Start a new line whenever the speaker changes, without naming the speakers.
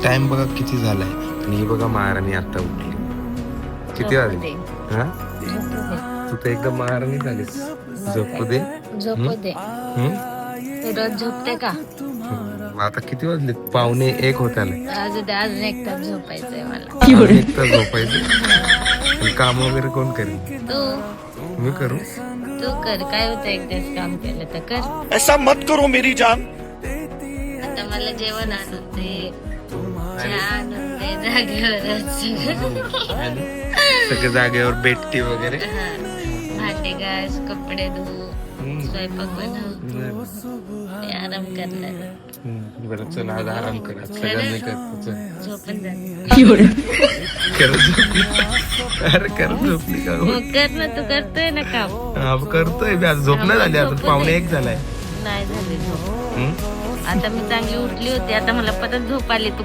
Time बघा किती झालाय आणि हे बघा महाराणी आता उठली. किती वाजले? हा तू तर एकदम महाराणी झालीस. झोपू दे.
झोपू दे. रोज झोपते का?
आता किती वाजले? 12:45 होत आले.
अजून एक तास झोपायचंय मला.
अजून एक तास झोपायचं. काम वगैरे कोण करेल?
तू
मी करू.
तू कर. काय होतं एक तास काम केलं तर कर.
ऐसा मत करो मेरी जान.
आता मला जेवण आणून दे, चहा आणून दे जागेवरच.
सगळ्या जागेवर बेटटी वगैरे.
भांडे घास, कपडे धु, स्वयंपाक बनव, आराम करणार.
बरं चल आज आराम करा. सगळ्यांनी करतो चल.
झोपून जा.
अरे कर झोपली का?
मग कर ना, तू करतोय ना काम.
हा करतोय मी. आज झोप नाही झाली. अजून 12:45 झालाय.
नाही झाली झोप. आता मी चांगली उठली होती. आता मला परत झोप आली. तू